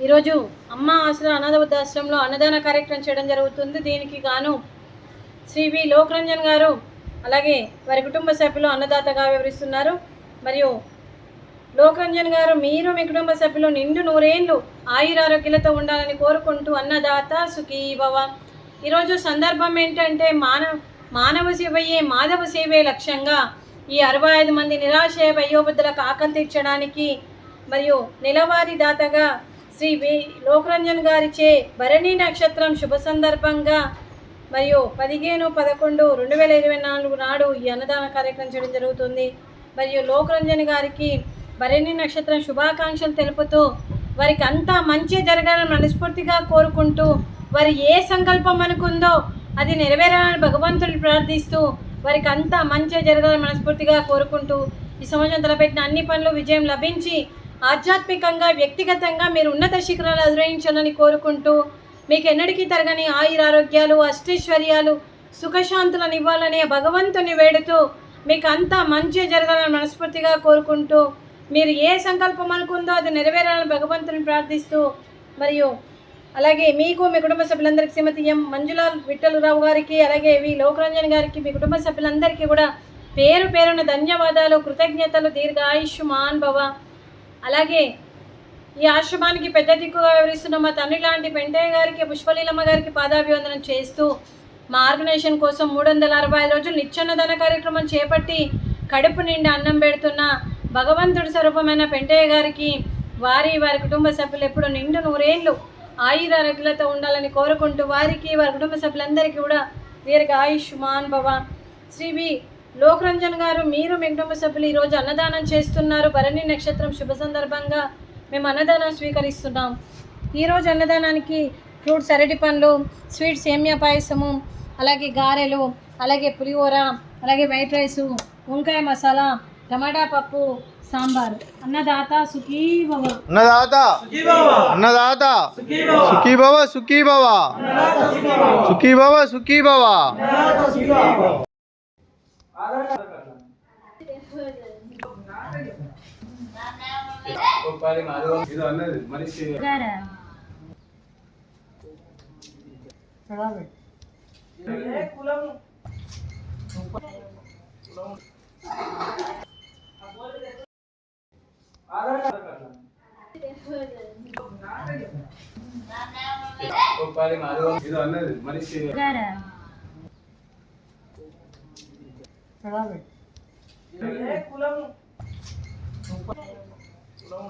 ఈరోజు అమ్మ ఆసరా అనాథ వృద్ధాశ్రమంలో అన్నదాన కార్యక్రమం చేయడం జరుగుతుంది. దీనికి గాను శ్రీ వి లోకరంజన్ గారు అలాగే వారి కుటుంబ సభ్యులు అన్నదాతగా వివరిస్తున్నారు. మరియు లోకరంజన్ గారు మీరు మీ కుటుంబ సభ్యులు నిండు నూరేళ్లు ఆయురారోగ్యాలతో ఉండాలని కోరుకుంటూ అన్నదాత సుఖీ భవ. ఈరోజు సందర్భం ఏంటంటే మానవ సేవయే మాధవ సేవే లక్ష్యంగా ఈ 65 మంది నిరాశయ వయోవృద్ధులకు ఆకలి తీర్చడానికి మరియు నెలవారీ దాతగా శ్రీ వి లోకరంజన్ గారిచే భరణి నక్షత్రం శుభ సందర్భంగా మరియు 15/11/2024 నాడు ఈ అన్నదాన కార్యక్రమం చేయడం జరుగుతుంది. మరియు లోకరంజన్ గారికి భరణి నక్షత్రం శుభాకాంక్షలు తెలుపుతూ వారికి అంతా మంచి జరగాలని మనస్ఫూర్తిగా కోరుకుంటూ వారి ఏ సంకల్పం అనుకుందో అది నెరవేరాలని భగవంతుడిని ప్రార్థిస్తూ వారికి అంతా మంచి జరగాలని మనస్ఫూర్తిగా కోరుకుంటూ ఈ సంవత్సరం తలపెట్టిన అన్ని పనులు విజయం లభించి ఆధ్యాత్మికంగా వ్యక్తిగతంగా మీరు ఉన్నత శిఖరాలు అధిరోహించాలని కోరుకుంటూ మీకు ఎన్నటికీ తరగని ఆయురారోగ్యాలు అష్టైశ్వర్యాలు సుఖశాంతులను ఇవ్వాలని భగవంతుని వేడుతూ మీకు అంతా మంచి జరగాలని మనస్ఫూర్తిగా కోరుకుంటూ మీరు ఏ సంకల్పం అనుకుందో అది నెరవేరాలని భగవంతుని ప్రార్థిస్తూ మరియు అలాగే మీకు మీ కుటుంబ సభ్యులందరికీ శ్రీమతి ఎం మంజులాల్ విఠలరావు గారికి అలాగే వి లోకరంజన్ గారికి మీ కుటుంబ సభ్యులందరికీ కూడా పేరు పేరున ధన్యవాదాలు కృతజ్ఞతలు దీర్ఘాయుష్మాన్ భవ. అలాగే ఈ ఆశ్రమానికి పెద్ద దిక్కుగా వివరిస్తున్న మా తండ్రి లాంటి పెంటయ్య గారికి పుష్పలీలమ్మ గారికి పాదాభివందనం చేస్తూ మా ఆర్గనైజేషన్ కోసం 365 రోజులు నిత్యాన్నదాన కార్యక్రమం చేపట్టి కడుపు నిండా అన్నం పెడుతున్న భగవంతుడి స్వరూపమైన పెంటయ్య గారికి వారి కుటుంబ సభ్యులు ఎప్పుడు నిండు నూరేళ్లు ఆయురారోగ్యాలతో ఉండాలని కోరుకుంటూ వారికి వారి కుటుంబ సభ్యులందరికీ కూడా దీర్ఘాయుష్మాన్ భవ. శ్రీ వి లోకరంజన్ గారు మీరు మీ కుటుంబ సభ్యులు ఈరోజు అన్నదానం చేస్తున్నారు. భరణి నక్షత్రం శుభ సందర్భంగా మేము అన్నదానం స్వీకరిస్తున్నాం. ఈరోజు అన్నదానానికి ఫ్రూట్స్ అరటి పండ్లు స్వీట్స్ సేమియా పాయసము అలాగే గారెలు అలాగే పులిహోర అలాగే వైట్ రైసు వంకాయ మసాలా టమాటా పప్పు సాంబార్. అన్నదాత సుఖీ భవ. అన్నదాత అన్నదాత సుఖీ భవ సుఖీ భవ సుఖీ భవ సుఖీ భవ. కులం